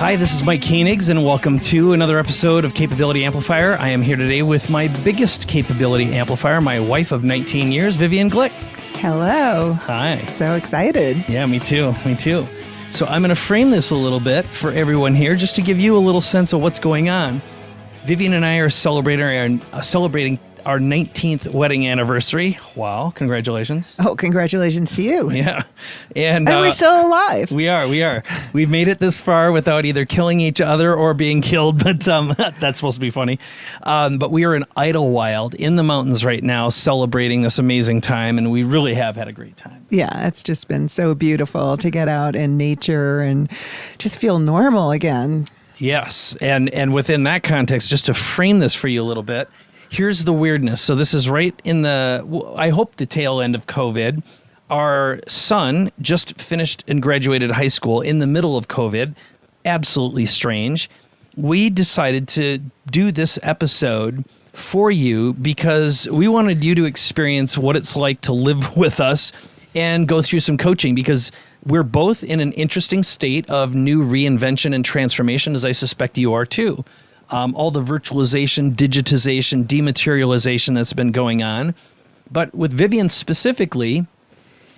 Hi, this is Mike Koenigs, and welcome to another episode of Capability Amplifier. I am here today with my biggest capability amplifier, my wife of 19 years, Vivian Glyck. Hello. Hi. So excited. Yeah, me too. So I'm going to frame this a little bit for everyone here just to give you a little sense of what's going on. Vivian and I are celebrating our 19th wedding anniversary. Wow, congratulations. Oh, congratulations to you. Yeah. And we're still alive. We are. We've made it this far without either killing each other or being killed, but that's supposed to be funny. But we are in Idyllwild in the mountains right now celebrating this amazing time, and we really have had a great time. Yeah, it's just been so beautiful to get out in nature and just feel normal again. Yes, and within that context, just to frame this for you a little bit, here's the weirdness. So this is right in I hope the tail end of COVID. Our son just finished and graduated high school in the middle of COVID. Absolutely strange. We decided to do this episode for you because we wanted you to experience what it's like to live with us and go through some coaching, because we're both in an interesting state of new reinvention and transformation, as I suspect you are too. All the virtualization, digitization, dematerialization that's been going on. But with Vivian specifically,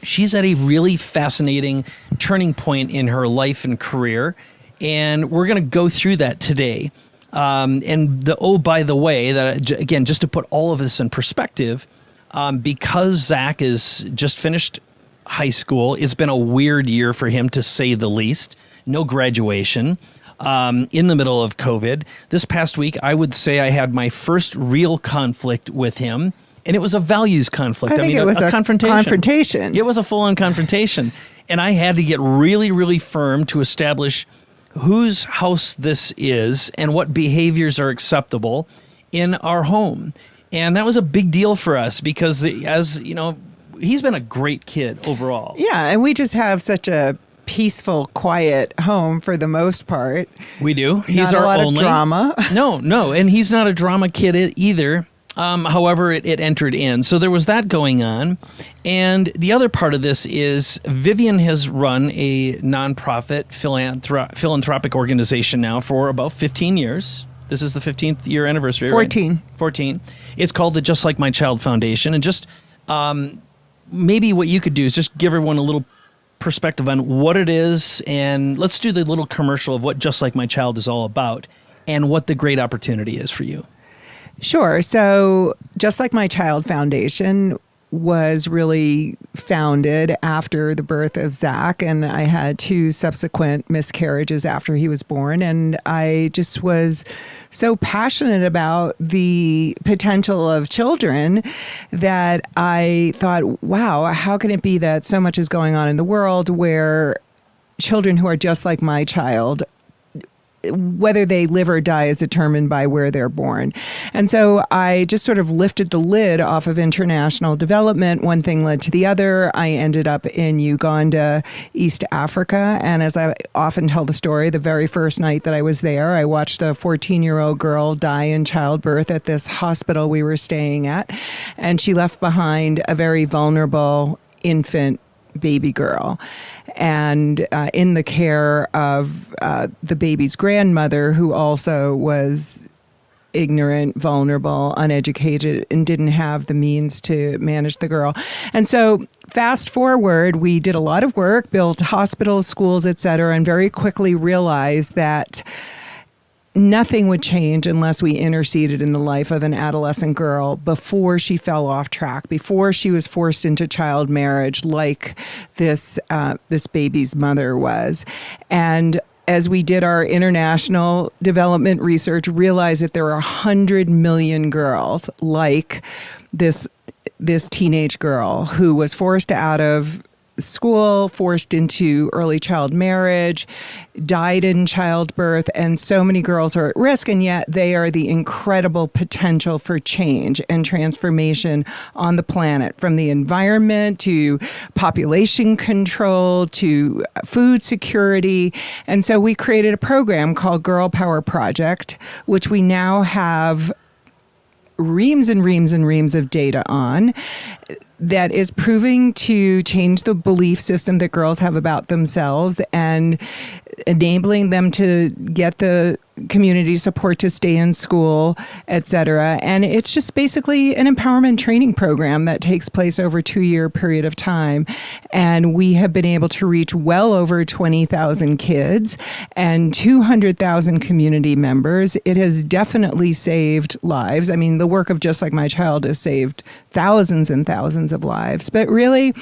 she's at a really fascinating turning point in her life and career, and we're going to go through that today. By the way, that again, just to put all of this in perspective, because Zach is just finished high school, it's been a weird year for him, to say the least. No graduation. In the middle of COVID. This past week, I would say I had my first real conflict with him, and it was a values conflict. I mean, it was a confrontation. It was a full-on confrontation, and I had to get really, really firm to establish whose house this is and what behaviors are acceptable in our home. And that was a big deal for us because, as you know, he's been a great kid overall. Yeah, and we just have such a peaceful, quiet home for the most part. We do. He's not our a lot only of drama. No, and he's not a drama kid either. However, it entered in. So there was that going on. And the other part of this is Vivian has run a nonprofit philanthropic organization now for about 15 years. This is the 15th year anniversary, 14. Right? 14. It's called the Just Like My Child Foundation. And just maybe what you could do is just give everyone a little perspective on what it is, and let's do the little commercial of what Just Like My Child is all about and what the great opportunity is for you. Sure. So Just Like My Child Foundation was really founded after the birth of Zach, and I had 2 subsequent miscarriages after he was born, and I just was so passionate about the potential of children that I thought, wow, how can it be that so much is going on in the world where children who are just like my child, whether they live or die is determined by where they're born. And so I just sort of lifted the lid off of international development. One thing led to the other. I ended up in Uganda, East Africa. And as I often tell the story, the very first night that I was there, I watched a 14-year-old girl die in childbirth at this hospital we were staying at. And she left behind a very vulnerable infant baby girl, and in the care of the baby's grandmother, who also was ignorant, vulnerable, uneducated, and didn't have the means to manage the girl. And so fast forward, we did a lot of work, built hospitals, schools, etc., and very quickly realized that nothing would change unless we interceded in the life of an adolescent girl before she fell off track, before she was forced into child marriage like this baby's mother was. And as we did our international development research, realized that there are 100 million girls like this teenage girl who was forced out of school, forced into early child marriage, died in childbirth, and so many girls are at risk, and yet they are the incredible potential for change and transformation on the planet, from the environment to population control to food security. And so we created a program called Girl Power Project, which we now have reams and reams and reams of data on. that is proving to change the belief system that girls have about themselves and enabling them to get the community support to stay in school, etc. And it's just basically an empowerment training program that takes place over a 2-year period of time. And we have been able to reach well over 20,000 kids and 200,000 community members. It has definitely saved lives. I mean, the work of Just Like My Child has saved thousands and thousands of lives. But really,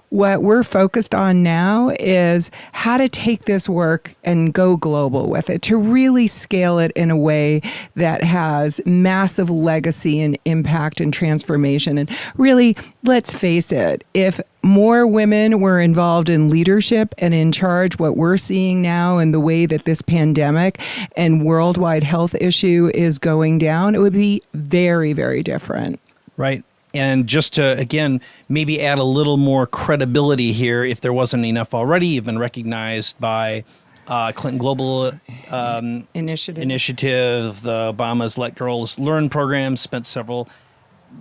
what we're focused on now is how to take this work and go global with it, to really scale it in a way that has massive legacy and impact and transformation. And really, let's face it, if more women were involved in leadership and in charge, what we're seeing now and the way that this pandemic and worldwide health issue is going down, it would be very, very different. Right. And just to, again, maybe add a little more credibility here, if there wasn't enough already, you've been recognized by Clinton Global Initiative, the Obama's Let Girls Learn program,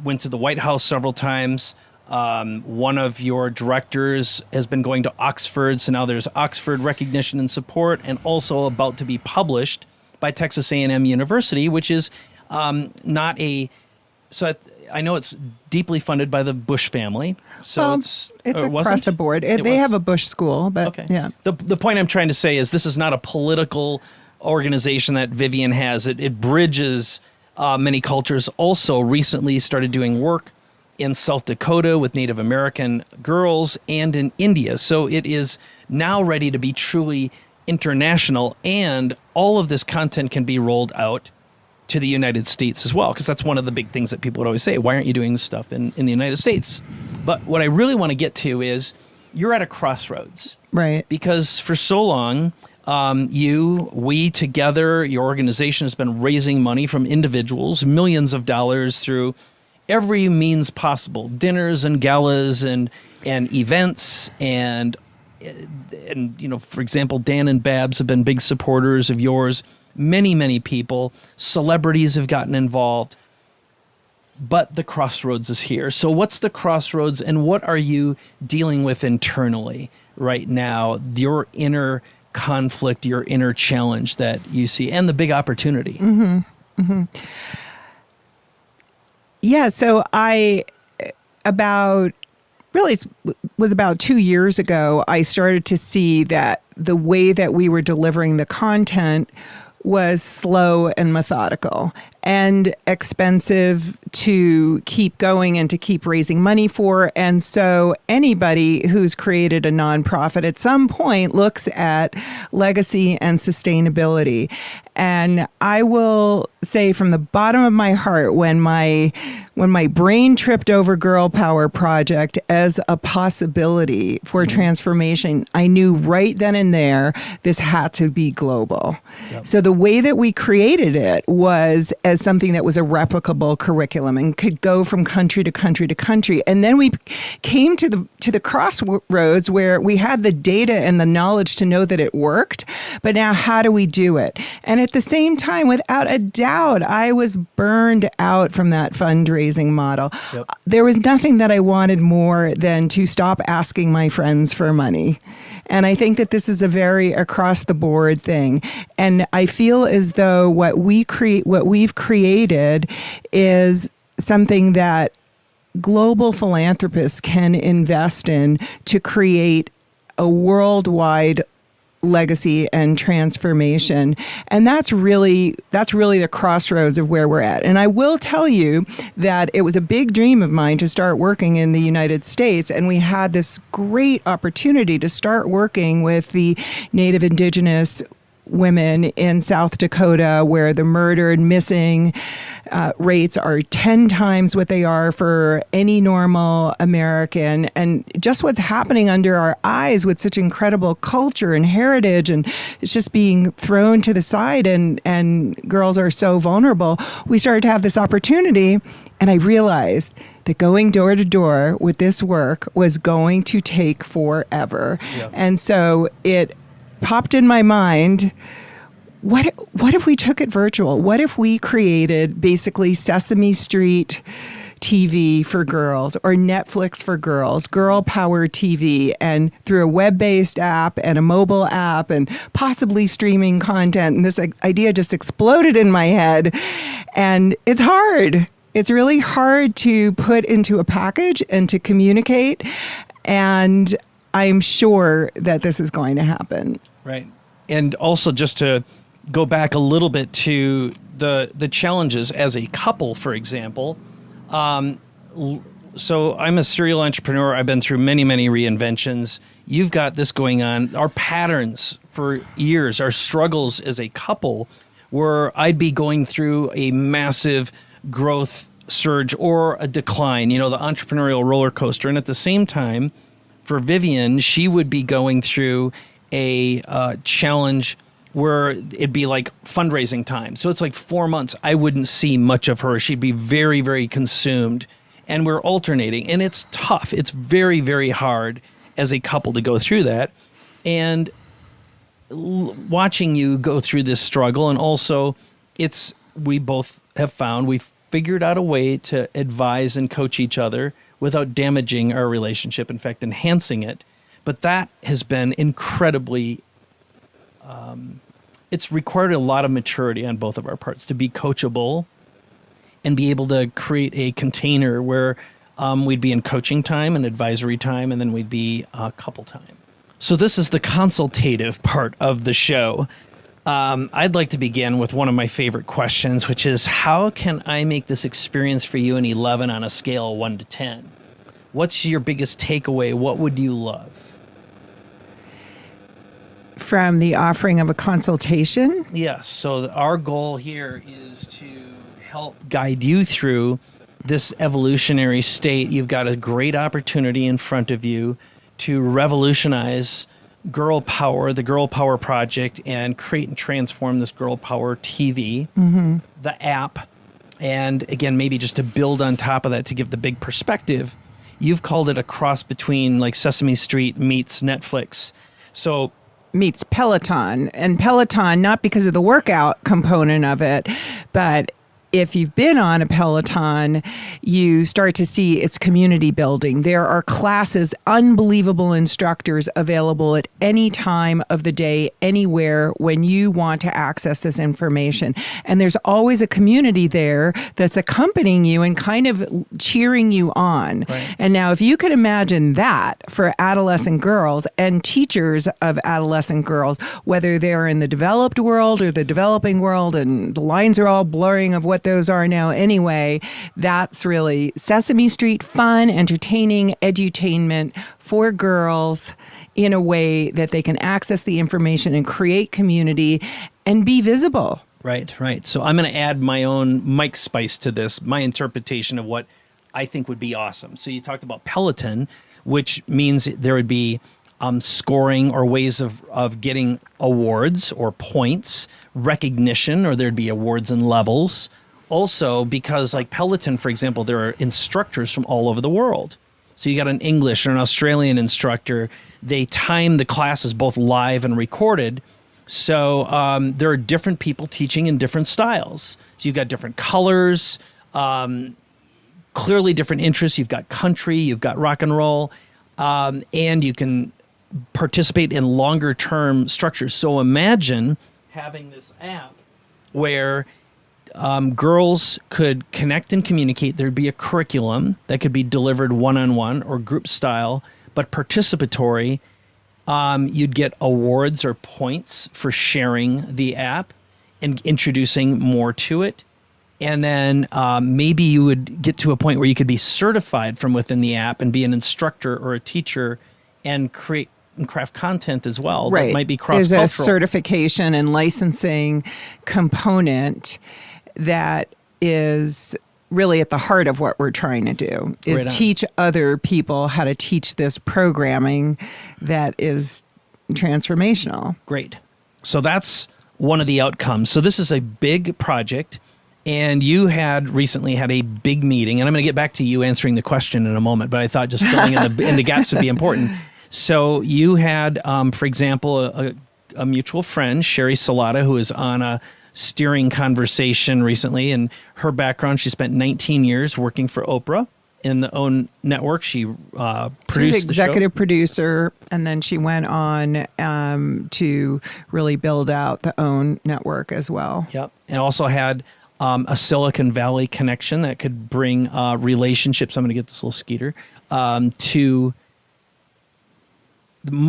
went to the White House several times. One of your directors has been going to Oxford, so now there's Oxford recognition and support, and also about to be published by Texas A&M University, which is not a... I know it's deeply funded by the Bush family. So it's across the board. They have a Bush school, but okay. Yeah. The point I'm trying to say is this is not a political organization that Vivian has. It bridges many cultures. Also recently started doing work in South Dakota with Native American girls and in India. So it is now ready to be truly international, and all of this content can be rolled out to the United States as well, because that's one of the big things that people would always say, why aren't you doing stuff in the United States? But what I really want to get to is you're at a crossroads. Right. Because for so long, we together, your organization has been raising money from individuals, millions of dollars through every means possible, dinners and galas and events and for example, Dan and Babs have been big supporters of yours. Many, many people, celebrities have gotten involved, but the crossroads is here. So what's the crossroads, and what are you dealing with internally right now? Your inner conflict, your inner challenge that you see, and the big opportunity. Mm-hmm. Mm-hmm. Yeah, so about 2 years ago, I started to see that the way that we were delivering the content was slow and methodical and expensive to keep going and to keep raising money for. And so anybody who's created a nonprofit at some point looks at legacy and sustainability. And I will say from the bottom of my heart, when my brain tripped over Girl Power Project as a possibility for transformation, I knew right then and there this had to be global. Yep. So the way that we created it was as something that was a replicable curriculum and could go from country to country to country. And then we came to the crossroads where we had the data and the knowledge to know that it worked. But now how do we do it? And at the same time, without a doubt, I was burned out from that fundraising model. Yep. There was nothing that I wanted more than to stop asking my friends for money. And I think that this is a very across the board thing. And I feel as though what we've created is something that global philanthropists can invest in to create a worldwide legacy and transformation. And that's really the crossroads of where we're at. And I will tell you that it was a big dream of mine to start working in the United States. And we had this great opportunity to start working with the Native Indigenous women in South Dakota, where the murdered, missing rates are 10 times what they are for any normal American. And just what's happening under our eyes with such incredible culture and heritage, and it's just being thrown to the side, and girls are so vulnerable. We started to have this opportunity, and I realized that going door to door with this work was going to take forever. Yep. And so it popped in my mind, what if we took it virtual? What if we created basically Sesame Street TV for girls or Netflix for girls, girl power TV, and through a web-based app and a mobile app and possibly streaming content. And this idea just exploded in my head. And it's hard. It's really hard to put into a package and to communicate. And I'm sure that this is going to happen. Right. And also just to go back a little bit to the challenges as a couple, for example. So I'm a serial entrepreneur. I've been through many, many reinventions. You've got this going on. Our patterns for years, our struggles as a couple, where I'd be going through a massive growth surge or a decline, the entrepreneurial roller coaster. And at the same time, for Vivian, she would be going through a challenge where it'd be like fundraising time. So it's like 4 months. I wouldn't see much of her. She'd be very, very consumed. And we're alternating. And it's tough. It's very, very hard as a couple to go through that. And watching you go through this struggle, and also we both have found we've figured out a way to advise and coach each other without damaging our relationship, in fact, enhancing it. But that has been incredibly it's required a lot of maturity on both of our parts to be coachable and be able to create a container where we'd be in coaching time and advisory time, and then we'd be couple time. So this is the consultative part of the show. I'd like to begin with one of my favorite questions, which is, how can I make this experience for you an 11 on a scale of 1 to 10? What's your biggest takeaway? What would you love? From the offering of a consultation? Yes. So our goal here is to help guide you through this evolutionary state. You've got a great opportunity in front of you to revolutionize Girl Power, the Girl Power Project, and create and transform this Girl Power TV, the app. And again, maybe just to build on top of that to give the big perspective, you've called it a cross between like Sesame Street meets Netflix. So meets Peloton. And Peloton, not because of the workout component of it, but if you've been on a Peloton, you start to see its community building. There are classes, unbelievable instructors available at any time of the day, anywhere, when you want to access this information. And there's always a community there that's accompanying you and kind of cheering you on. Right. And now if you could imagine that for adolescent girls and teachers of adolescent girls, whether they're in the developed world or the developing world, and the lines are all blurring of what those are now anyway, that's really Sesame Street fun, entertaining, edutainment for girls in a way that they can access the information and create community and be visible. Right, right. So I'm going to add my own Mike spice to this, my interpretation of what I think would be awesome. So you talked about Peloton, which means there would be scoring or ways of getting awards or points, recognition, or there'd be awards and levels. Also, because like Peloton, for example, there are instructors from all over the world. So you got an English or an Australian instructor. They time the classes both live and recorded. So there are different people teaching in different styles. So you've got different colors, clearly different interests. You've got country, you've got rock and roll, and you can participate in longer term structures. So imagine having this app where girls could connect and communicate. There'd be a curriculum that could be delivered one-on-one or group style, but participatory. You'd get awards or points for sharing the app and introducing more to it. And then maybe you would get to a point where you could be certified from within the app and be an instructor or a teacher and create and craft content as well. Right. That might be cross-cultural. There's a certification and licensing component that is really at the heart of what we're trying to do, is teach other people how to teach this programming that is transformational. Great. So that's one of the outcomes. So this is a big project, and you had recently had a big meeting, and I'm going to get back to you answering the question in a moment, but I thought just filling in the gaps would be important. So you had, for example, a mutual friend, Sherry Salata, who is on a steering conversation recently. And her background, she spent 19 years working for Oprah in the OWN network. She produced She's executive producer, and then she went on to really build out the OWN network as well. Yep. And also had a Silicon Valley connection that could bring relationships. I'm going to get this little skeeter to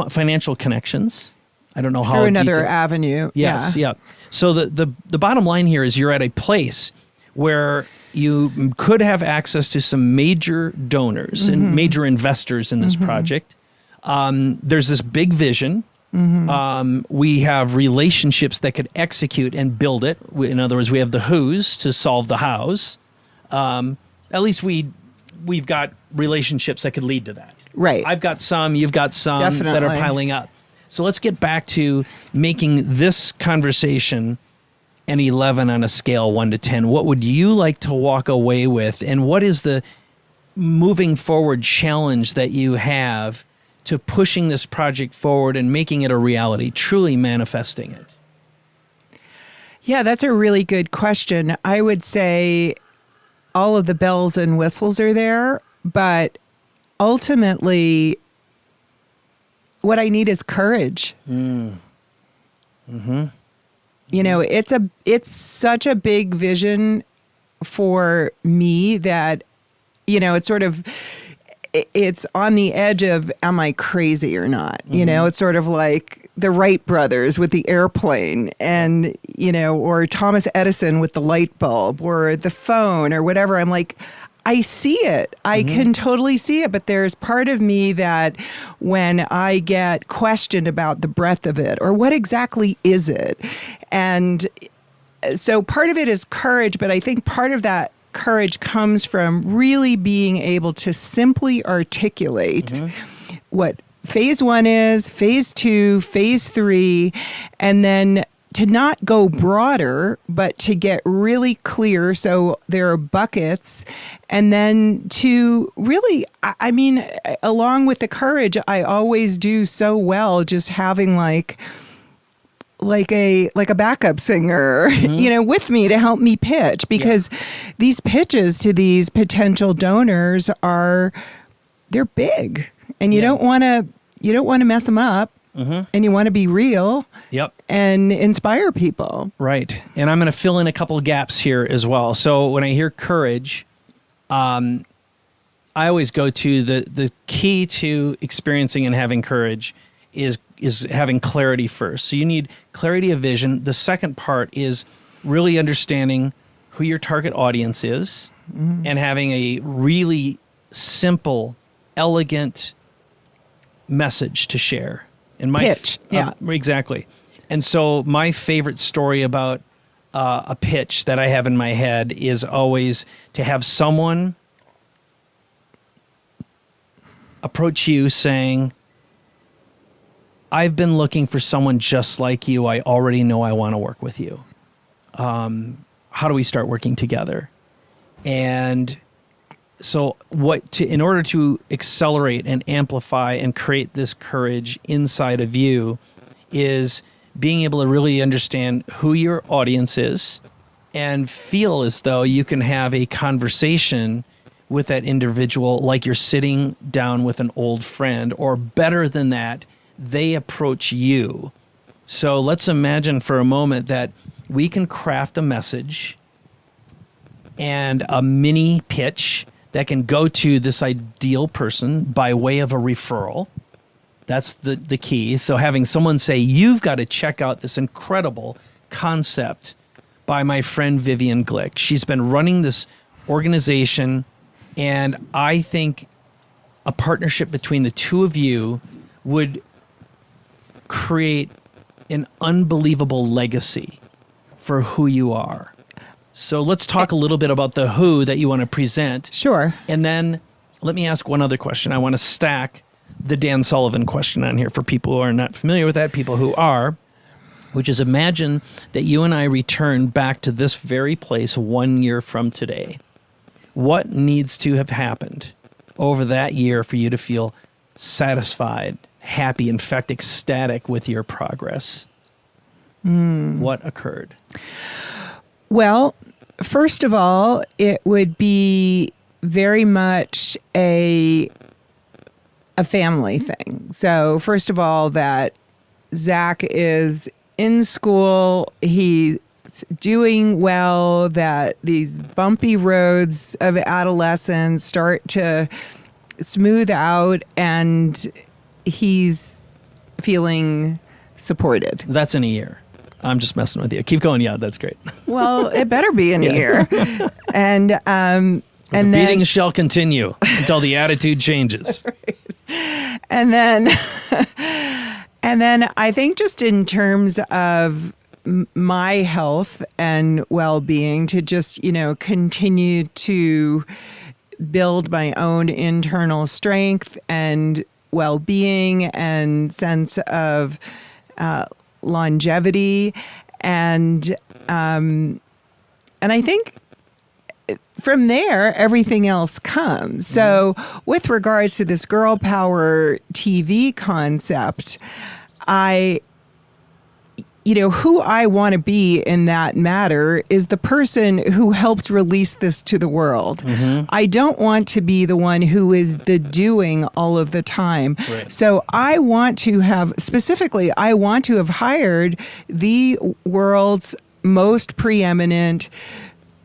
financial connections. I don't know how through another avenue. Yes, yeah. So the bottom line here is you're at a place where you could have access to some major donors and major investors in this project. There's this big vision. We have relationships that could execute and build it. In other words, we have the who's to solve the how's. At least we've got relationships that could lead to that. Right. I've got some, you've got some Definitely. that are piling up. So let's get back to making this conversation an 11 on a scale 1 to 10. What would you like to walk away with? And what is the moving forward challenge that you have to pushing this project forward and making it a reality, truly manifesting it? Yeah, that's a really good question. I would say all of the bells and whistles are there, but ultimately what I need is courage. You know, it's such a big vision for me that, you know, it's on the edge of, am I crazy or not? You know, it's sort of like the Wright brothers with the airplane and, you know, or Thomas Edison with the light bulb or the phone or whatever. I'm like, I see it. I can totally see it. But there's part of me that when I get questioned about the breadth of it or what exactly is it? And so part of it is courage, but I think part of that courage comes from really being able to simply articulate what phase 1 is, phase 2, phase 3, and then to not go broader, but to get really clear. So there are buckets. And then to really, I mean, along with the courage, I always do so well just having like a backup singer, you know, with me to help me pitch, because these pitches to these potential donors they're big, and you don't want to mess them up. And you want to be real and inspire people. Right. And I'm going to fill in a couple of gaps here as well. So when I hear courage, I always go to the key to experiencing and having courage is having clarity first. So you need clarity of vision. The second part is really understanding who your target audience is and having a really simple, elegant message to share. And my pitch, exactly. And so my favorite story about a pitch that I have in my head is always to have someone approach you saying, I've been looking for someone just like you. I already know I want to work with you. How do we start working together? And so in order to accelerate and amplify and create this courage inside of you is being able to really understand who your audience is and feel as though you can have a conversation with that individual like you're sitting down with an old friend, or better than that, they approach you. So let's imagine for a moment that we can craft a message and a mini pitch that can go to this ideal person by way of a referral. That's the key. So having someone say, you've got to check out this incredible concept by my friend Vivian Glyck. She's been running this organization, and I think a partnership between the two of you would create an unbelievable legacy for who you are. So let's talk a little bit about the who that you want to present. Sure. And then let me ask one other question. I want to stack the Dan Sullivan question on here for people who are not familiar with that, people who are, which is imagine that you and I return back to this very place 1 year from today. What needs to have happened over that year for you to feel satisfied, happy, in fact, ecstatic with your progress? what occurred? Well, first of all, it would be very much a family thing. So first of all, that Zach is in school, he's doing well, that these bumpy roads of adolescence start to smooth out, and he's feeling supported. That's in a year. I'm just messing with you. Keep going. Yeah, that's great. Well, it better be in a year. And the beating shall continue until the attitude changes. Right. And then I think just in terms of my health and well-being, to just, continue to build my own internal strength and well-being and sense of longevity, and I think from there everything else comes. So with regards to this girl power TV concept, who I want to be in that matter is the person who helped release this to the world. I don't want to be the one who is the doing all of the time. Right. So I want to have hired the world's most preeminent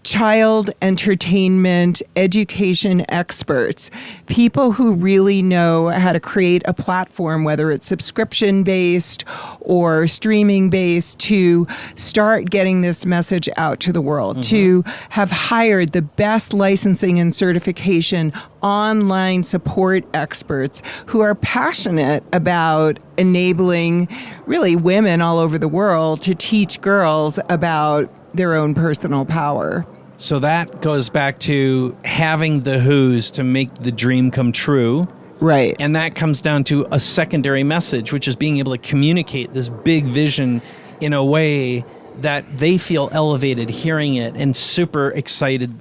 child entertainment education experts, people who really know how to create a platform, whether it's subscription based or streaming based, to start getting this message out to the world, to have hired the best licensing and certification online support experts who are passionate about enabling really women all over the world to teach girls about their own personal power. So that goes back to having the who's to make the dream come true. Right. And that comes down to a secondary message, which is being able to communicate this big vision in a way that they feel elevated hearing it and super excited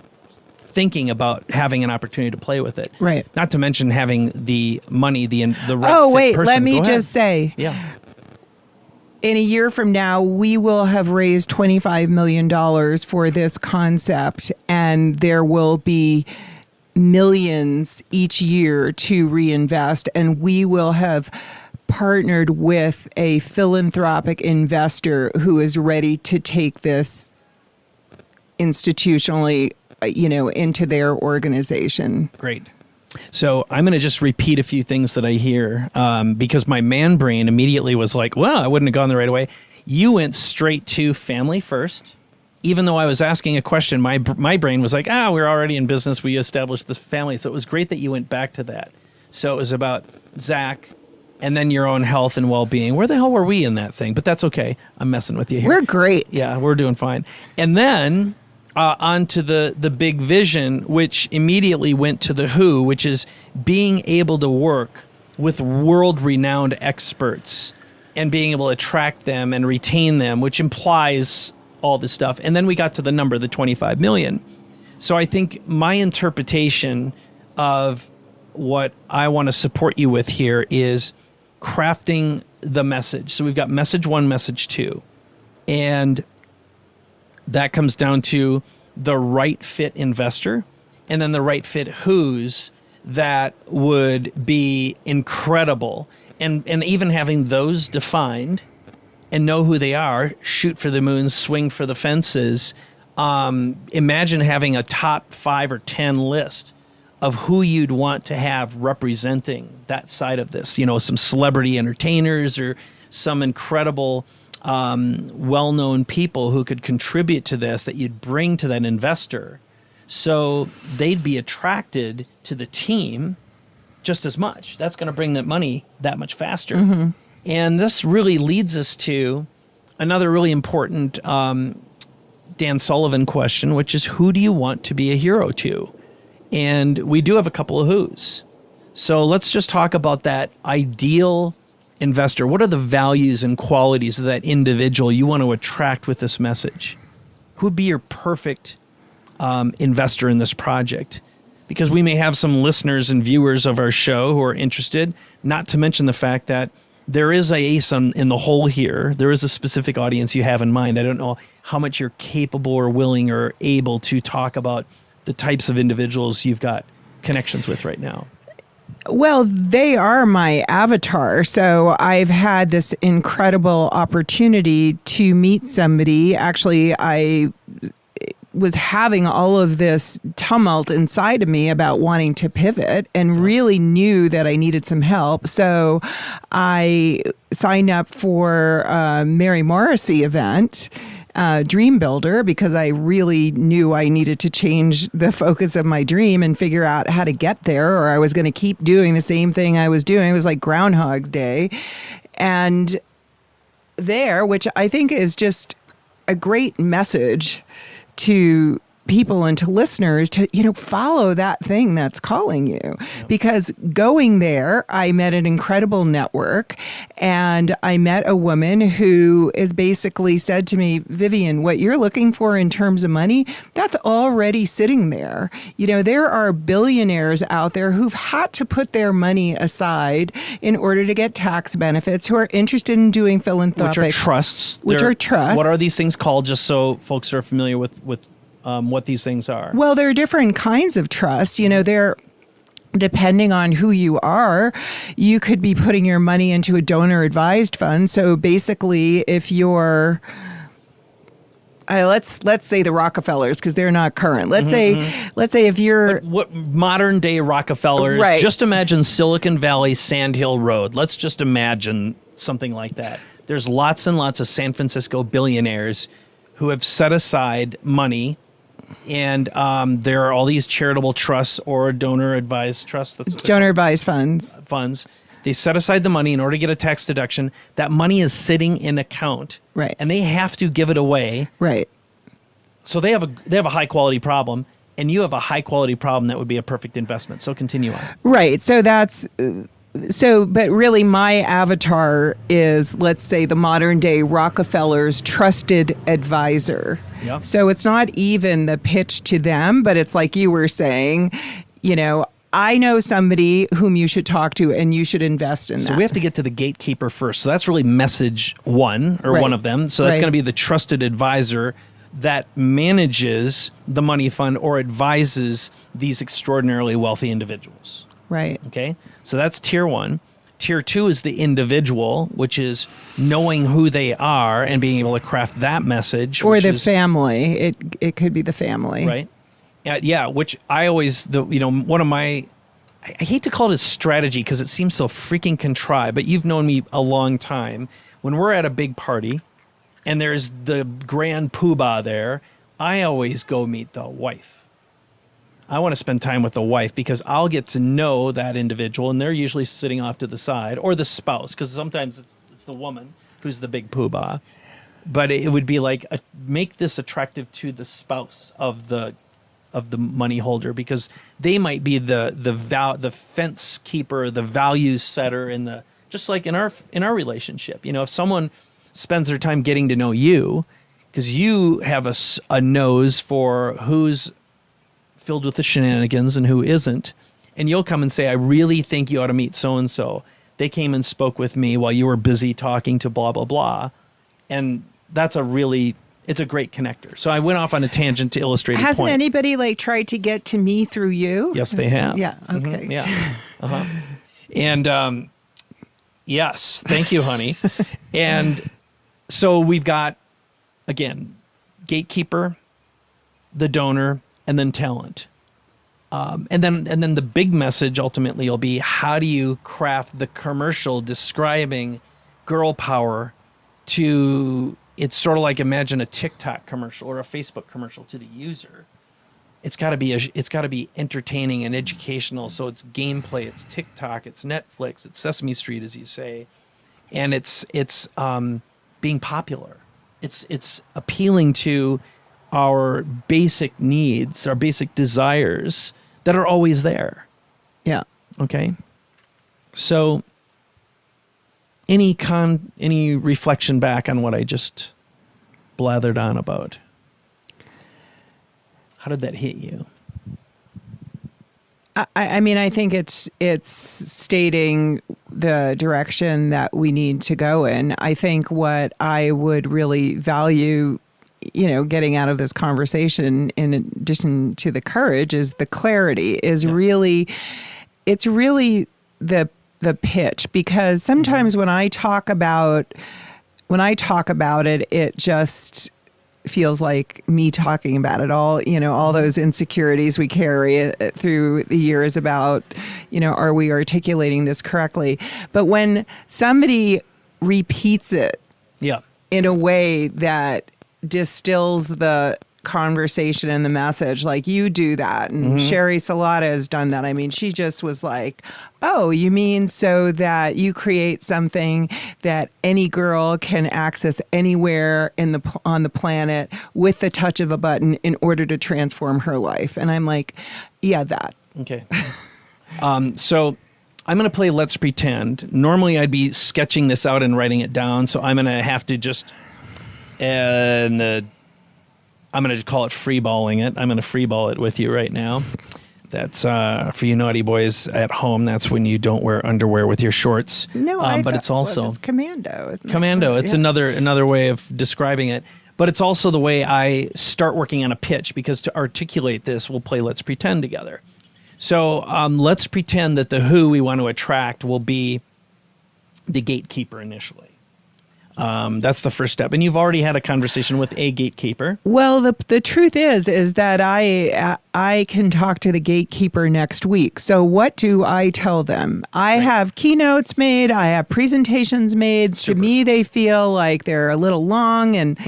thinking about having an opportunity to play with it. Right. Not to mention having the money, the right Oh, fit wait, person. let me Go ahead. just say. Yeah. In a year from now, we will have raised $25 million for this concept, and there will be millions each year to reinvest, and we will have partnered with a philanthropic investor who is ready to take this institutionally, into their organization. Great. So I'm going to just repeat a few things that I hear because my man brain immediately was like, well, I wouldn't have gone the right way. You went straight to family first. Even though I was asking a question, my brain was like, we're already in business. We established this family. So it was great that you went back to that. So it was about Zach and then your own health and well-being. Where the hell were we in that thing? But that's okay. I'm messing with you here. We're great. Yeah, we're doing fine. And then onto the big vision, which immediately went to the who, which is being able to work with world-renowned experts and being able to attract them and retain them, which implies all this stuff. And then we got to the number, the 25 million. So I think my interpretation of what I want to support you with here is crafting the message. So we've got message 1, message 2. And that comes down to the right fit investor and then the right fit who's that would be incredible. And even having those defined and know who they are, shoot for the moon, swing for the fences. Imagine having a top 5 or 10 list of who you'd want to have representing that side of this. Some celebrity entertainers or some incredible well-known people who could contribute to this that you'd bring to that investor, so they'd be attracted to the team just as much. That's going to bring that money that much faster. And this really leads us to another really important Dan Sullivan question, which is, who do you want to be a hero to? And we do have a couple of who's. So let's just talk about that ideal investor. What are the values and qualities of that individual you want to attract with this message? Who'd be your perfect investor in this project? Because we may have some listeners and viewers of our show who are interested, not to mention the fact that there is a ace in the hole here. There is a specific audience you have in mind. I don't know how much you're capable or willing or able to talk about the types of individuals you've got connections with right now. Well, they are my avatar. So I've had this incredible opportunity to meet somebody. Actually, I was having all of this tumult inside of me about wanting to pivot and really knew that I needed some help. So I signed up for a Mary Morrissey event, Dream Builder, because I really knew I needed to change the focus of my dream and figure out how to get there, or I was going to keep doing the same thing I was doing. It was like Groundhog Day. And there, which I think is just a great message to people and to listeners to, follow that thing that's calling you. Yeah. Because going there, I met an incredible network, and I met a woman who is basically said to me, Vivian, what you're looking for in terms of money, that's already sitting there. There are billionaires out there who've had to put their money aside in order to get tax benefits, who are interested in doing philanthropic. Which are trusts. What are these things called, just so folks are familiar with what these things are? Well, there are different kinds of trusts. They're depending on who you are. You could be putting your money into a donor advised fund. So basically, if you're let's say the Rockefellers, because they're not current. Let's say if you're what modern day Rockefellers, right. Just imagine Silicon Valley, Sand Hill Road. Let's just imagine something like that. There's lots and lots of San Francisco billionaires who have set aside money. And there are all these charitable trusts or donor advised trusts. Donor advised funds. They set aside the money in order to get a tax deduction. That money is sitting in account. Right. And they have to give it away. Right. So they have a high quality problem, and you have a high quality problem that would be a perfect investment. So continue on. Right. But really my avatar is, let's say, the modern day Rockefeller's trusted advisor. Yep. So it's not even the pitch to them, but it's like you were saying, I know somebody whom you should talk to and you should invest in that. So we have to get to the gatekeeper first. So that's really message one, or one of them. So that's going to be the trusted advisor that manages the money fund or advises these extraordinarily wealthy individuals. Right. Okay. So that's tier one. Tier two is the individual, which is knowing who they are and being able to craft that message. Or the family. It could be the family. Right. Yeah. Which I always, one of my, I hate to call it a strategy because it seems so freaking contrived, but you've known me a long time. When we're at a big party and there's the grand poobah there, I always go meet the wife. I want to spend time with the wife because I'll get to know that individual, and they're usually sitting off to the side, or the spouse, because sometimes it's the woman who's the big poobah. But it would be like make this attractive to the spouse of the money holder, because they might be the fence keeper, the values setter, just like in our relationship. If someone spends their time getting to know you, because you have a nose for who's filled with the shenanigans and who isn't, and you'll come and say, I really think you ought to meet so-and-so. They came and spoke with me while you were busy talking to blah, blah, blah. And that's it's a great connector. So I went off on a tangent to illustrate a point. Hasn't anybody tried to get to me through you? Yes, they have. Yeah. Okay. Mm-hmm, yeah. Uh-huh. And yes, thank you, honey. And so we've got, again, gatekeeper, the donor, and then talent. And then the big message ultimately will be, how do you craft the commercial describing girl power to, it's sort of like, imagine a TikTok commercial or a Facebook commercial to the user. It's got to be entertaining and educational. So it's gameplay, it's TikTok, it's Netflix, it's Sesame Street, as you say, and it's being popular. It's appealing to our basic needs, our basic desires that are always there. Yeah. Okay. So any reflection back on what I just blathered on about? How did that hit you? I mean, I think it's stating the direction that we need to go in. I think what I would really value, getting out of this conversation, in addition to the courage, is the clarity. It's really the pitch, because sometimes when I talk about it, it just feels like me talking about it all, all those insecurities we carry through the years about, are we articulating this correctly? But when somebody repeats it in a way that distills the conversation and the message, like you do that, and Sherry Salata has done that. I mean, she just was like, oh, you mean so that you create something that any girl can access anywhere on the planet with the touch of a button in order to transform her life. And I'm like, yeah, that. Okay. So I'm going to play Let's Pretend. Normally I'd be sketching this out and writing it down, so I'm going to have to just I'm going to call it freeballing it. I'm going to freeball it with you right now. That's for you naughty boys at home. That's when you don't wear underwear with your shorts. No, but it's also it's commando. Commando. It's another way of describing it. But it's also the way I start working on a pitch, because to articulate this, we'll play Let's Pretend together. So let's pretend that the who we want to attract will be the gatekeeper initially. That's the first step. And you've already had a conversation with a gatekeeper. Well, the truth is that I can talk to the gatekeeper next week. So what do I tell them? I have keynotes made. I have presentations made. Super. To me, they feel like they're a little long and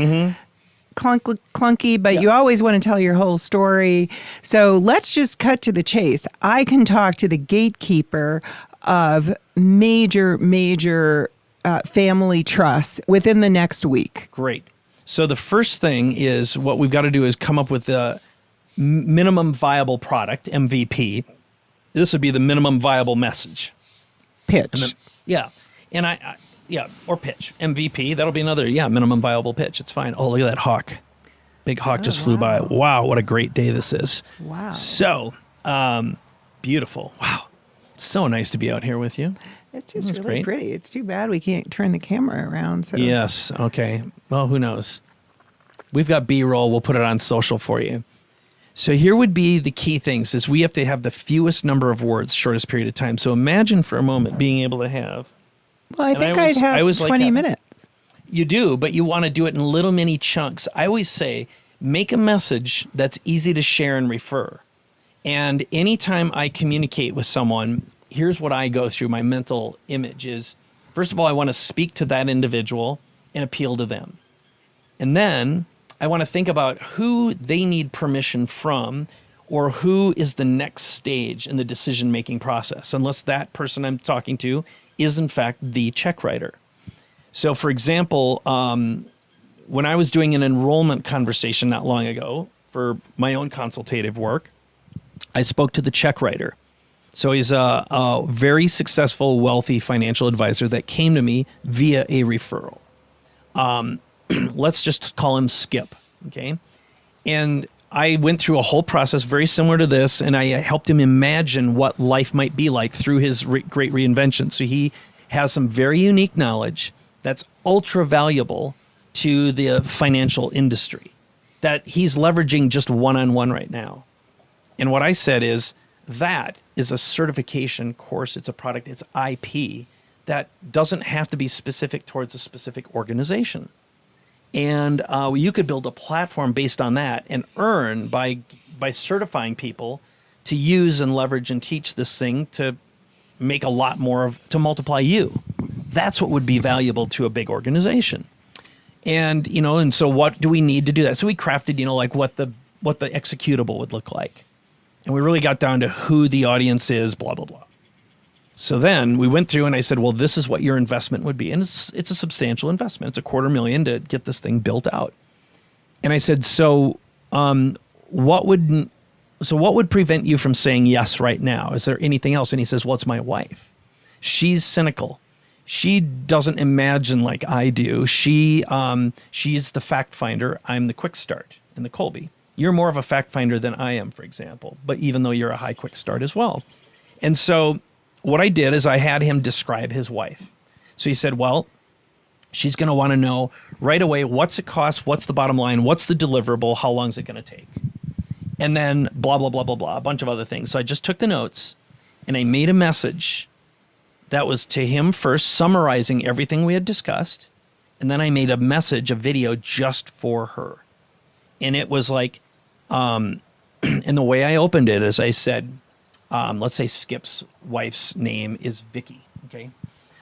clunky, but you always want to tell your whole story. So let's just cut to the chase. I can talk to the gatekeeper of major family trusts within the next week. Great. So the first thing is, what we've got to do is come up with a minimum viable product, MVP. This would be the minimum viable message. Pitch. Or pitch. MVP, that'll be another, minimum viable pitch. It's fine. Oh, look at that hawk. Big hawk just flew by. Wow, what a great day this is. Wow. So, beautiful. Wow. It's so nice to be out here with you. It's just really pretty. It's too bad we can't turn the camera around. So. Yes. Okay. Well, who knows? We've got B-roll. We'll put it on social for you. So here would be the key things: is we have to have the fewest number of words, shortest period of time. So imagine for a moment being able to have. Well, I think I'd have 20 minutes. You do, but you want to do it in little mini chunks. I always say, make a message that's easy to share and refer. And anytime I communicate with someone, here's what I go through. My mental image is, first of all, I want to speak to that individual and appeal to them. And then I want to think about who they need permission from, or who is the next stage in the decision-making process, unless that person I'm talking to is, in fact, the check writer. So, for example, when I was doing an enrollment conversation not long ago for my own consultative work, I spoke to the check writer. So he's a very successful, wealthy financial advisor that came to me via a referral. Let's just call him Skip, okay? And I went through a whole process very similar to this, and I helped him imagine what life might be like through his great reinvention. So he has some very unique knowledge that's ultra valuable to the financial industry that he's leveraging just one-on-one right now. And what I said is, that is a certification course. It's a product. It's IP that doesn't have to be specific towards a specific organization. And you could build a platform based on that and earn by certifying people to use and leverage and teach this thing to make a lot more to multiply you. That's what would be valuable to a big organization. And, and so what do we need to do that? So we crafted, like what the executable would look like. And we really got down to who the audience is, blah, blah, blah. So then we went through and I said, well, this is what your investment would be. And it's a substantial investment. It's $250,000 to get this thing built out. And I said, so what would prevent you from saying yes right now? Is there anything else? And he says, well, it's my wife. She's cynical. She doesn't imagine like I do. She's the fact finder. I'm the quick start and the Colby. You're more of a fact finder than I am, for example, but even though you're a high quick start as well. And so what I did is I had him describe his wife. So he said, well, she's going to want to know right away, what's it cost? What's the bottom line? What's the deliverable? How long is it going to take? And then blah, blah, blah, blah, blah, a bunch of other things. So I just took the notes and I made a message that was to him first, summarizing everything we had discussed. And then I made a message, a video just for her. And it was like, and the way I opened it is I said, let's say Skip's wife's name is Vicky. Okay.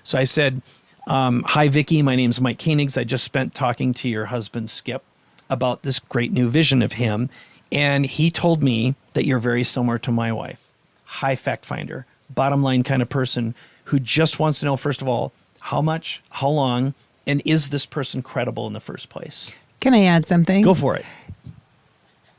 So I said, hi, Vicky, my name's Mike Koenigs. I just spent talking to your husband, Skip, about this great new vision of him. And he told me that you're very similar to my wife. High fact finder, bottom line kind of person who just wants to know, first of all, how much, how long, and is this person credible in the first place? Can I add something? Go for it.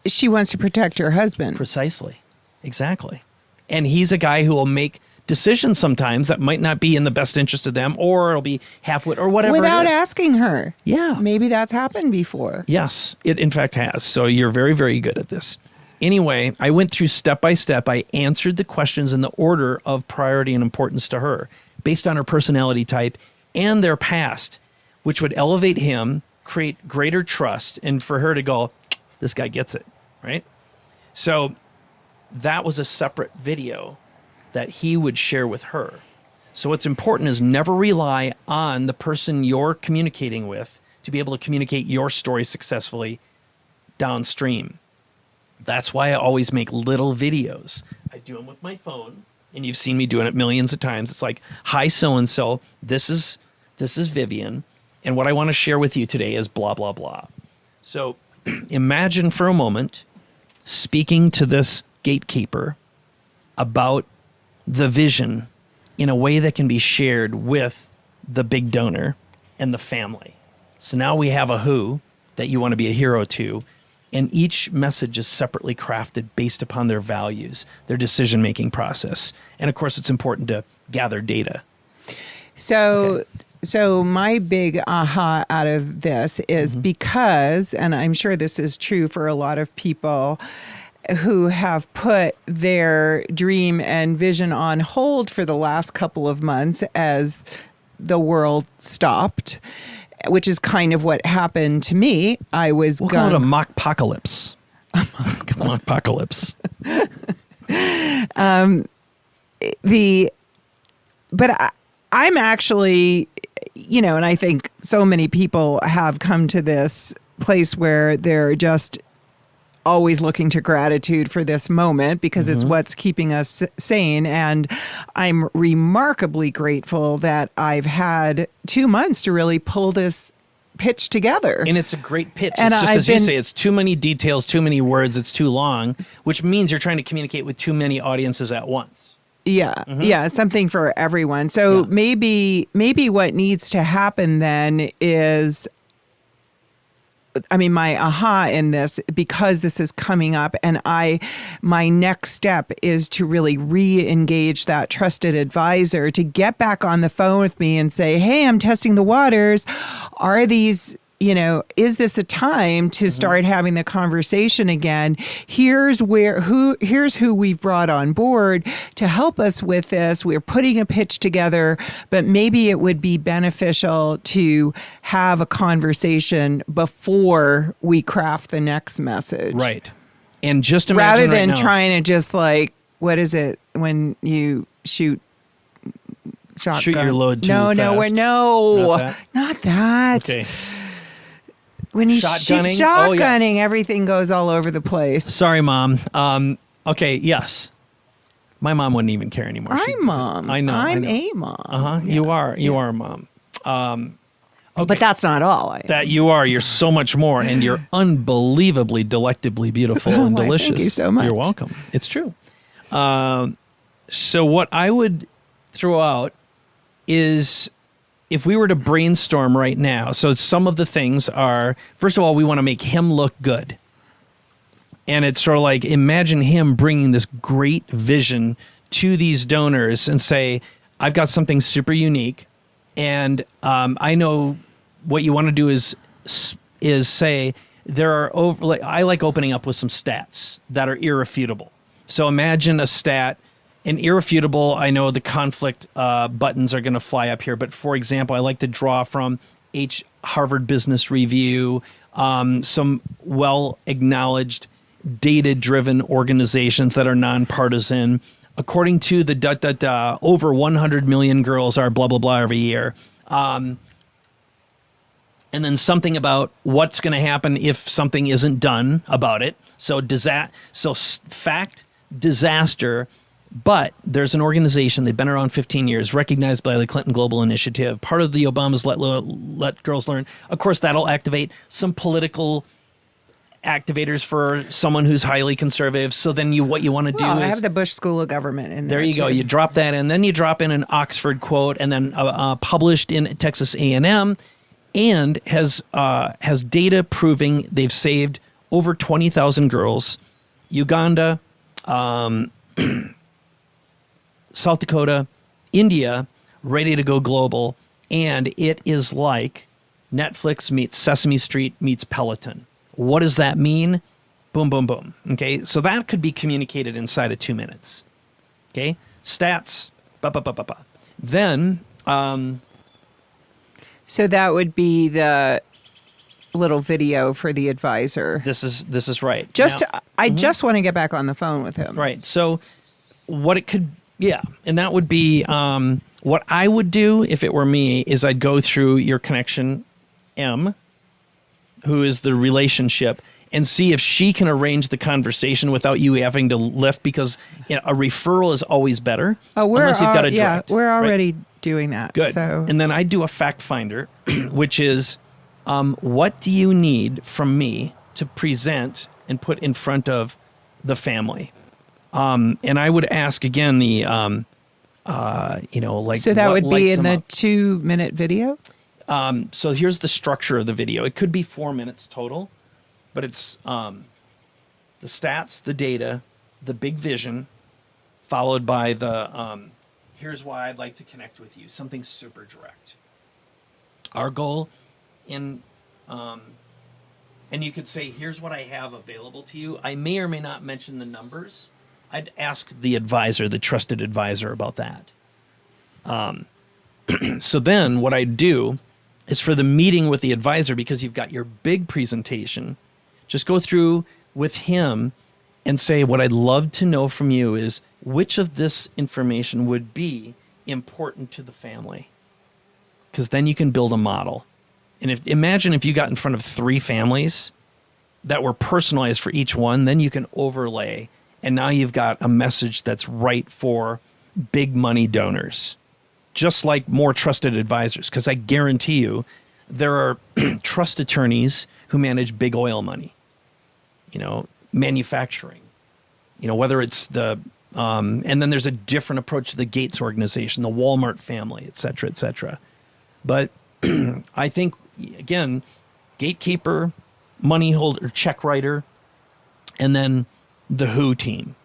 She wants to protect her husband. Precisely. Exactly. And he's a guy who will make decisions sometimes that might not be in the best interest of them, or it'll be half-wit or whatever. Without asking her. Yeah. Maybe that's happened before. Yes, it in fact has. So you're very, very good at this. Anyway, I went through step by step. I answered the questions in the order of priority and importance to her based on her personality type and their past, which would elevate him, create greater trust, and for her to go, this guy gets it, right? So that was a separate video that he would share with her. So what's important is never rely on the person you're communicating with to be able to communicate your story successfully downstream. That's why I always make little videos. I do them with my phone, and you've seen me doing it millions of times. It's like, hi, so-and-so, this is Vivian, and what I want to share with you today is blah, blah, blah. So imagine for a moment speaking to this gatekeeper about the vision in a way that can be shared with the big donor and the family. So now we have a who that you want to be a hero to, and each message is separately crafted based upon their values, their decision-making process. And of course, it's important to gather data. So my big aha out of this is because, and I'm sure this is true for a lot of people who have put their dream and vision on hold for the last couple of months as the world stopped, which is kind of what happened to me. We'll call it a mock-pocalypse. Mock-pocalypse. I'm actually, and I think so many people have come to this place where they're just always looking to gratitude for this moment because it's what's keeping us sane. And I'm remarkably grateful that I've had 2 months to really pull this pitch together. And it's a great pitch. And it's just as you say, it's too many details, too many words, it's too long, which means you're trying to communicate with too many audiences at once. Yeah. Yeah. Something for everyone. So maybe what needs to happen then is, my aha in this, because this is coming up, and my next step is to really re-engage that trusted advisor to get back on the phone with me and say, hey, I'm testing the waters. Are these, is this a time to start having the conversation again? Here's who we've brought on board to help us with this. We're putting a pitch together, but maybe it would be beneficial to have a conversation before we craft the next message. Right. And just imagine rather than right now, trying to just like, what is it when you shoot shotgun? Shoot your load too No, fast. not that. Okay. When you Shotgunning? shoot shotgunning, Oh, yes. Everything goes all over the place. Sorry, Mom. Okay, yes. My mom wouldn't even care anymore. I'm mom. I know. I'm a mom. Uh-huh. Yeah. You are. You are a mom. Okay. But that's not all. That you are. You're so much more, and you're unbelievably, delectably beautiful and Why, delicious. thank you so much. You're welcome. It's true. So what I would throw out is, if we were to brainstorm right now, so some of the things are, first of all, we want to make him look good. And it's sort of like, imagine him bringing this great vision to these donors and say, I've got something super unique. And I know what you want to do is say, there are I like opening up with some stats that are irrefutable. So imagine a stat, an irrefutable. I know the conflict buttons are going to fly up here, but for example, I like to draw from Harvard Business Review, some well-acknowledged, data-driven organizations that are nonpartisan. According to the over 100 million girls are blah, blah, blah every year. And then something about what's going to happen if something isn't done about it. So fact, disaster. But there's an organization, they've been around 15 years, recognized by the Clinton Global Initiative, part of the Obama's Let Girls Learn. Of course, that'll activate some political activators for someone who's highly conservative. So then what you want to do is... I have the Bush School of Government in there. There you go. You drop that in. Then you drop in an Oxford quote, and then published in Texas A&M, and has data proving they've saved over 20,000 girls. Uganda... South Dakota, India, ready to go global, and it is like Netflix meets Sesame Street meets Peloton. What does that mean? Boom, boom, boom. Okay, so that could be communicated inside of 2 minutes. Okay, stats, Then, so that would be the little video for the advisor. This is right. I just want to get back on the phone with him. Right. So, what it could. Yeah, and that would be what I would do if it were me is I'd go through your connection M, who is the relationship, and see if she can arrange the conversation without you having to lift, because a referral is always better. Oh, unless you've got a direct, we're already right? doing that. Good. So. And then I do a fact finder, which is what do you need from me to present and put in front of the family? And I would ask again the, so that would be in the 2-minute video. So here's the structure of the video. It could be 4 minutes total, but it's the stats, the data, the big vision, followed by the here's why I'd like to connect with you. Something super direct. Our goal and you could say, here's what I have available to you. I may or may not mention the numbers. I'd ask the advisor, the trusted advisor, about that. So then what I'd do is for the meeting with the advisor, because you've got your big presentation, just go through with him and say, what I'd love to know from you is which of this information would be important to the family. Because then you can build a model. And imagine if you got in front of 3 families that were personalized for each one, then you can overlay. And now you've got a message that's right for big money donors, just like more trusted advisors. Because I guarantee you, there are trust attorneys who manage big oil money, manufacturing, whether it's the, and then there's a different approach to the Gates organization, the Walmart family, et cetera, et cetera. But I think, again, gatekeeper, money holder, check writer, and then the WHO team.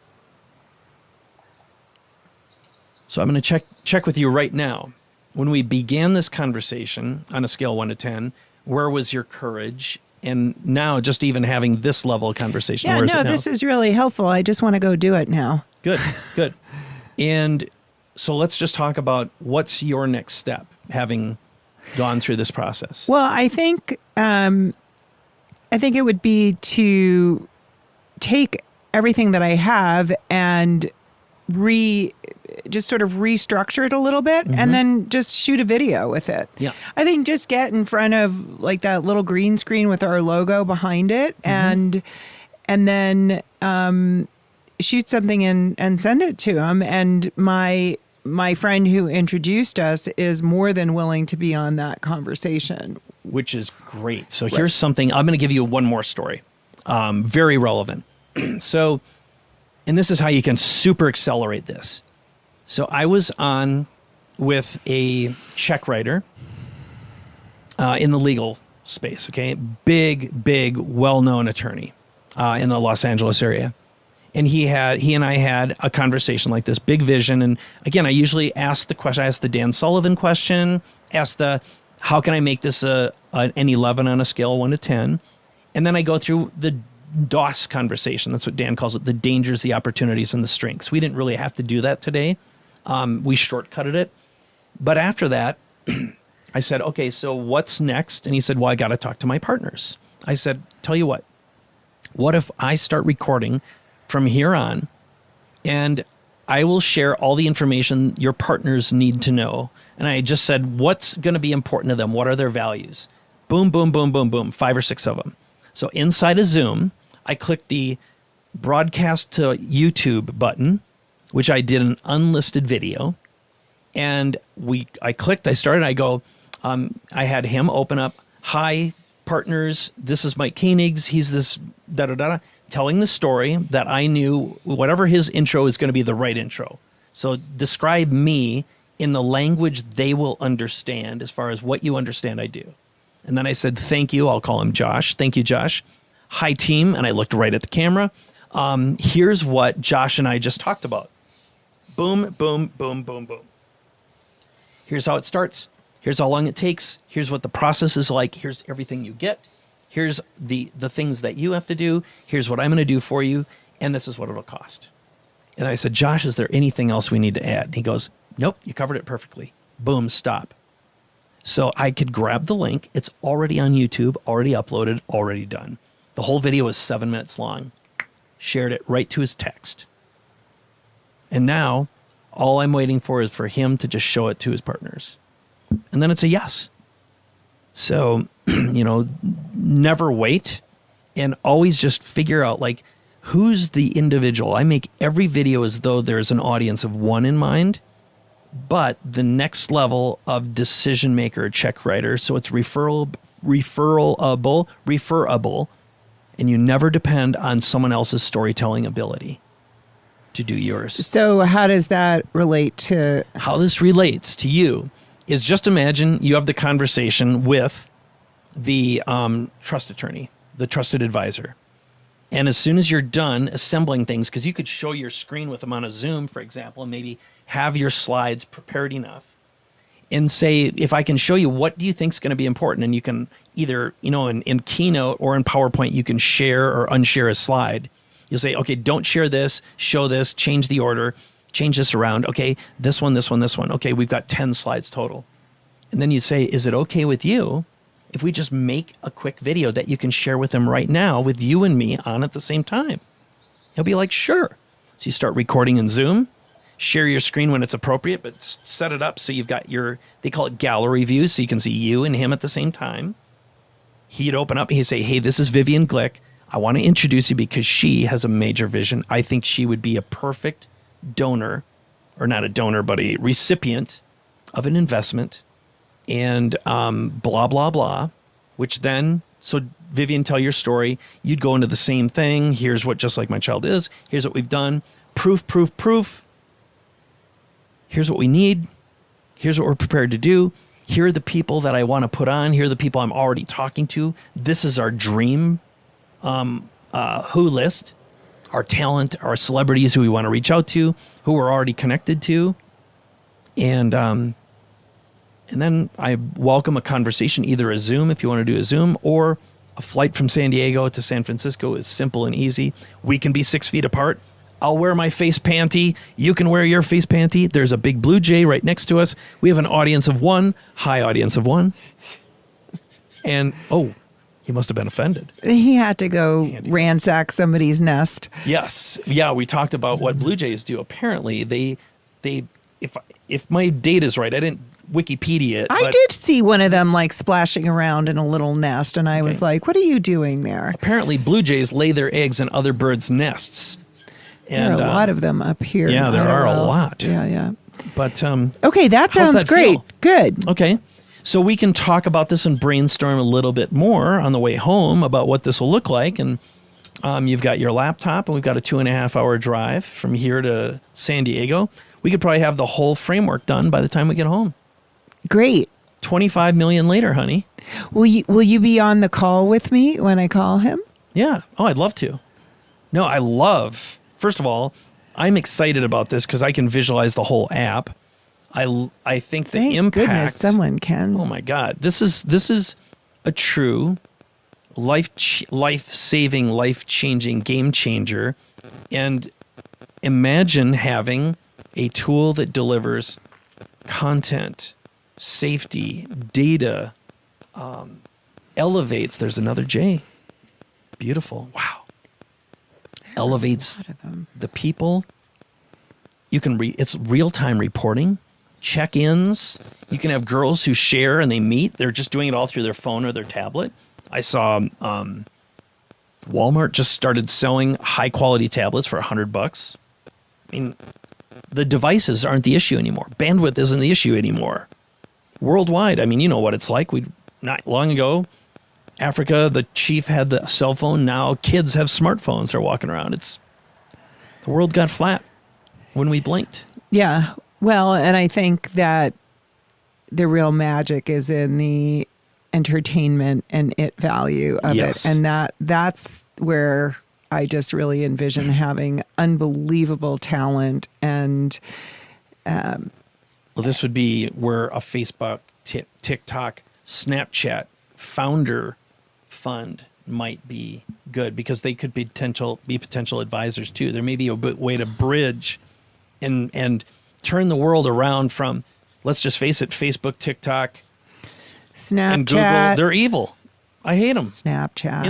So I'm going to check with you right now. When we began this conversation on a scale of 1 to 10, where was your courage? And now, just even having this level of conversation, where is it now? This is really helpful. I just want to go do it now. Good. And so let's just talk about what's your next step, having gone through this process. Well, I think it would be to take everything that I have and just sort of restructure it a little bit, and then just shoot a video with it. Yeah. I think just get in front of like that little green screen with our logo behind it, and then shoot something and send it to him. And my friend who introduced us is more than willing to be on that conversation. Which is great. So here's something, I'm going to give you one more story. Very relevant. So, and this is how you can super accelerate this. So I was on with a check writer in the legal space, okay? Big, well-known attorney in the Los Angeles area. And he and I had a conversation like this, big vision. And again, I usually ask the question, I ask the Dan Sullivan question, ask how can I make this an 11 on a scale of 1 to 10? And then I go through the DOS conversation. That's what Dan calls it, the dangers, the opportunities, and the strengths. We didn't really have to do that today. We shortcutted it. But after that, I said, okay, so what's next? And he said, well, I got to talk to my partners. I said, tell you what if I start recording from here on, and I will share all the information your partners need to know. And I just said, what's going to be important to them? What are their values? Boom, boom, boom, boom, boom, 5 or 6 of them. So inside of Zoom, I clicked the broadcast to YouTube button, which I did an unlisted video. And I clicked, I started, I go, I had him open up, hi, partners, this is Mike Koenigs, he's this da-da-da, telling the story that I knew whatever his intro is going to be the right intro. So describe me in the language they will understand as far as what you understand I do. And then I said, thank you. I'll call him Josh. Thank you, Josh. Hi, team. And I looked right at the camera. Here's what Josh and I just talked about. Boom, boom, boom, boom, boom. Here's how it starts. Here's how long it takes. Here's what the process is like. Here's everything you get. Here's the things that you have to do. Here's what I'm going to do for you. And this is what it'll cost. And I said, Josh, is there anything else we need to add? And he goes, nope, you covered it perfectly. Boom, stop. So I could grab the link. It's already on YouTube, already uploaded, already done. The whole video is 7 minutes long. Shared it right to his text. And now all I'm waiting for is for him to just show it to his partners. And then it's a yes. So, never wait, and always just figure out, like, who's the individual. I make every video as though there's an audience of one in mind, but the next level of decision maker, check writer. So it's referable, and you never depend on someone else's storytelling ability to do yours. So how does that relate to... How this relates to you is, just imagine you have the conversation with the trust attorney, the trusted advisor. And as soon as you're done assembling things, because you could show your screen with them on a Zoom, for example, and maybe have your slides prepared enough, and say, if I can show you, what do you think is going to be important? And you can either, in Keynote or in PowerPoint, you can share or unshare a slide. You'll say, okay, don't share this, show this, change the order, change this around. Okay, this one, this one, this one. Okay, we've got 10 slides total. And then you say, is it okay with you if we just make a quick video that you can share with them right now with you and me on at the same time? He'll be like, sure. So you start recording in Zoom, share your screen when it's appropriate, but set it up so you've got they call it gallery view, so you can see you and him at the same time. He'd open up and he'd say, hey, this is Vivian Glyck. I want to introduce you because she has a major vision. I think she would be a perfect donor, or not a donor, but a recipient of an investment, and blah, blah, blah, which then, so Vivian, tell your story. You'd go into the same thing. Here's what Just Like My Child is. Here's what we've done. Proof, proof, proof. Here's what we need. Here's what we're prepared to do. Here are the people that I want to put on. Here are the people I'm already talking to. This is our dream who list, our talent, our celebrities who we want to reach out to, who we're already connected to. And then I welcome a conversation, either a Zoom if you want to do a Zoom, or a flight from San Diego to San Francisco is simple and easy. We can be 6 feet apart. I'll wear my face panty. You can wear your face panty. There's a big blue jay right next to us. We have an audience of one, high audience of one. And, he must have been offended. He had to go ransack somebody's nest. Yes. Yeah, we talked about what blue jays do. Apparently, they if my data is right, I didn't Wikipedia it. I did see one of them like splashing around in a little nest, and I was like, what are you doing there? Apparently, blue jays lay their eggs in other birds' nests. And, there are a lot of them up here. Yeah, there are a lot. Yeah. But okay, that sounds great. Feel? Good. Okay. So we can talk about this and brainstorm a little bit more on the way home about what this will look like. And you've got your laptop, and we've got a 2.5-hour drive from here to San Diego. We could probably have the whole framework done by the time we get home. Great. 25 million later, honey. Will you be on the call with me when I call him? Yeah. Oh, I'd love to. No, first of all, I'm excited about this because I can visualize the whole app. I think the Thank impact. goodness someone can. Oh my God, this is a true life-saving, life-changing game changer. And imagine having a tool that delivers content, safety, data, elevates. There's another J. Beautiful. Wow. Elevates the people. You can it's real-time reporting, check-ins. You can have girls who share and they meet. They're just doing it all through their phone or their tablet. I saw Walmart just started selling high-quality tablets for $100. I mean, the devices aren't the issue anymore. Bandwidth isn't the issue anymore. Worldwide, I mean, you know what it's like. Not long ago, Africa, the chief had the cell phone. Now kids have smartphones. They're walking around. The world got flat when we blinked. Yeah. Well, and I think that the real magic is in the entertainment and it value of Yes. it. And that's where I just really envision having unbelievable talent and well, this would be where a Facebook, TikTok, Snapchat founder fund might be good, because they could be potential advisors too. There may be a way to bridge and turn the world around from, let's just face it, Facebook, TikTok, Snapchat and Google. They're evil. I hate them. Snapchat.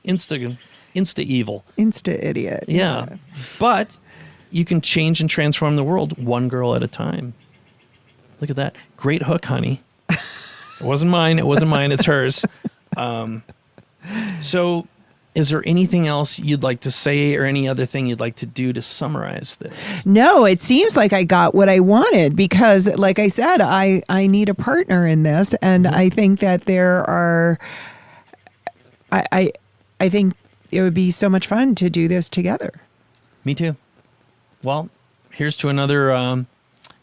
Insta evil. Insta idiot. Yeah. But you can change and transform the world one girl at a time. Look at that. Great hook, honey. It wasn't mine. It's hers. So is there anything else you'd like to say, or any other thing you'd like to do to summarize this? No, it seems like I got what I wanted, because like I said, I need a partner in this. And I think that there are, I think it would be so much fun to do this together. Me too. Well, here's to another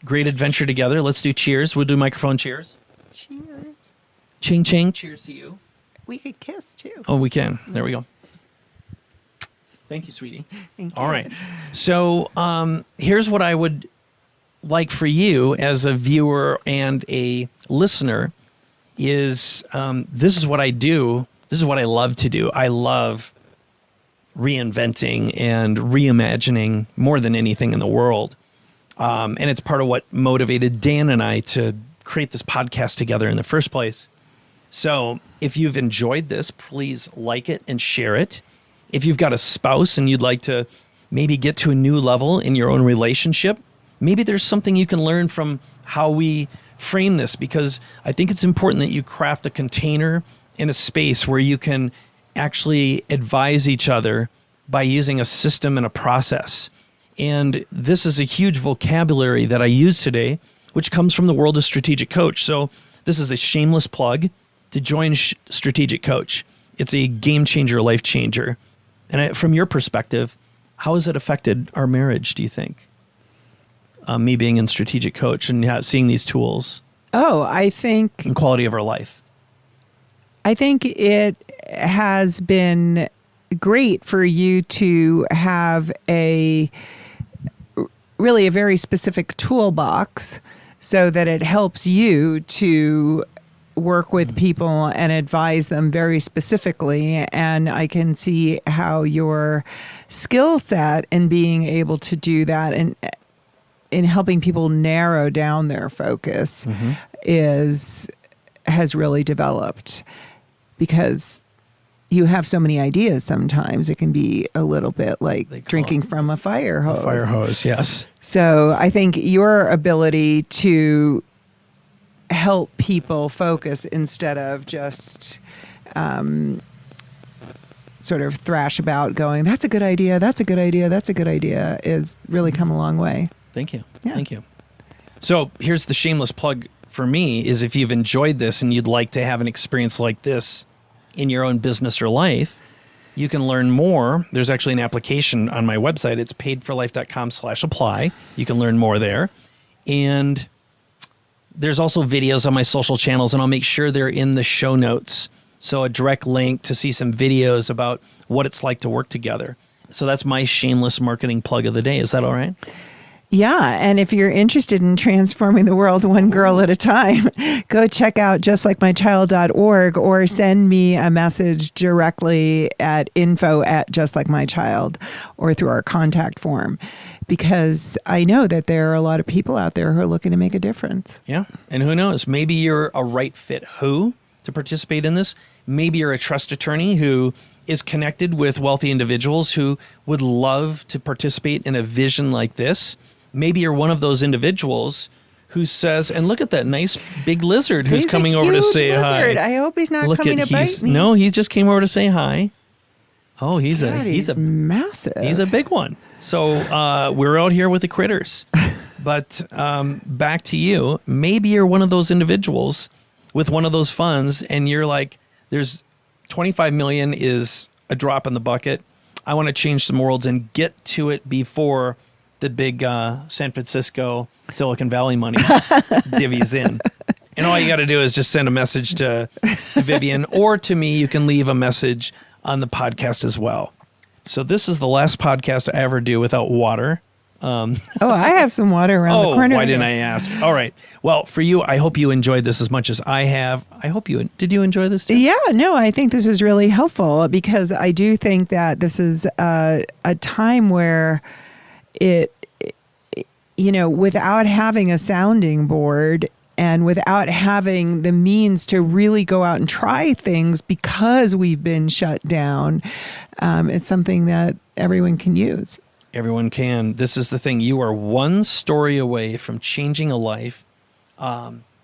great adventure together. Let's do cheers. We'll do microphone cheers. Cheers. Ching, ching. Cheers to you. We could kiss too. Oh, we can. There we go. Thank you, sweetie. Thank you. All right. So here's what I would like for you as a viewer and a listener is, this is what I do. This is what I love to do. I love reinventing and reimagining more than anything in the world. And it's part of what motivated Dan and I to create this podcast together in the first place. So if you've enjoyed this, please like it and share it. If you've got a spouse and you'd like to maybe get to a new level in your own relationship, maybe there's something you can learn from how we frame this, because I think it's important that you craft a container in a space where you can actually advise each other by using a system and a process. And this is a huge vocabulary that I use today, which comes from the world of Strategic Coach. So this is a shameless plug to join Strategic Coach. It's a game changer, life changer. And from your perspective, how has it affected our marriage, do you think? Me being in Strategic Coach and seeing these tools. Oh, I think... And quality of our life. I think it has been great for you to have a very specific toolbox so that it helps you to work with people and advise them very specifically. And I can see how your skill set in being able to do that and in helping people narrow down their focus has really developed, because you have so many ideas. Sometimes it can be a little bit like drinking from a fire hose. A fire hose, yes. So I think your ability to help people focus instead of just sort of thrash about going, that's a good idea, that's a good idea, that's a good idea, is really come a long way. Thank you. Yeah. Thank you. So here's the shameless plug for me, is if you've enjoyed this and you'd like to have an experience like this in your own business or life, you can learn more. There's actually an application on my website. It's paidforlife.com/apply. You can learn more there. And there's also videos on my social channels, and I'll make sure they're in the show notes. So a direct link to see some videos about what it's like to work together. So that's my shameless marketing plug of the day. Is that all right? Yeah, and if you're interested in transforming the world one girl at a time, go check out justlikemychild.org or send me a message directly at info@justlikeMyChild or through our contact form, because I know that there are a lot of people out there who are looking to make a difference. Yeah, and who knows? Maybe you're a right fit who to participate in this. Maybe you're a trust attorney who is connected with wealthy individuals who would love to participate in a vision like this. Maybe you're one of those individuals who says, and look at that nice big lizard who's coming over to say lizard. hi. I hope he's not coming to bite me. No, he just came over to say hi. Oh, he's massive. He's a big one. So we're out here with the critters. But back to you. Maybe you're one of those individuals with one of those funds, and you're like, there's 25 million is a drop in the bucket. I want to change some worlds and get to it before the big San Francisco, Silicon Valley money divvies in. And all you got to do is just send a message to Vivian or to me. You can leave a message on the podcast as well. So this is the last podcast I ever do without water. I have some water around the corner. Why didn't I ask? All right. Well, for you, I hope you enjoyed this as much as I have. I hope you did. You enjoy this too? Yeah, no, I think this is really helpful because I do think that this is a time where without having a sounding board and without having the means to really go out and try things because we've been shut down, it's something that everyone can use. Everyone can. This is the thing. You are one story away from changing a life,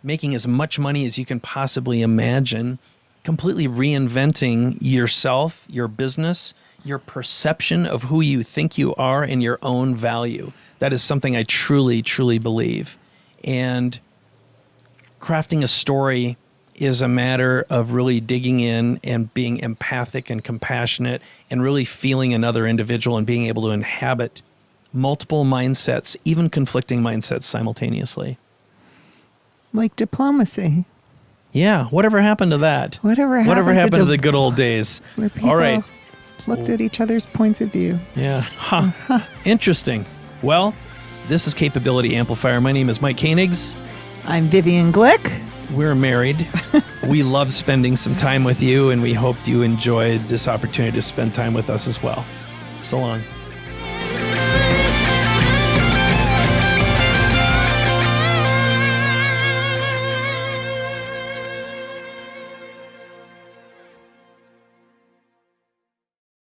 making as much money as you can possibly imagine, completely reinventing yourself, your business, your perception of who you think you are, and your own value. That is something I truly, truly believe. And crafting a story is a matter of really digging in and being empathic and compassionate and really feeling another individual and being able to inhabit multiple mindsets, even conflicting mindsets simultaneously. Like diplomacy. Yeah. Whatever happened to that? Whatever happened to the good old days? Where people all right. looked at each other's points of view. Yeah. Huh. Interesting. Well, this is Capability Amplifier. My name is Mike Koenigs. I'm Vivian Glyck. We're married. We love spending some time with you, and we hoped you enjoyed this opportunity to spend time with us as well. So long.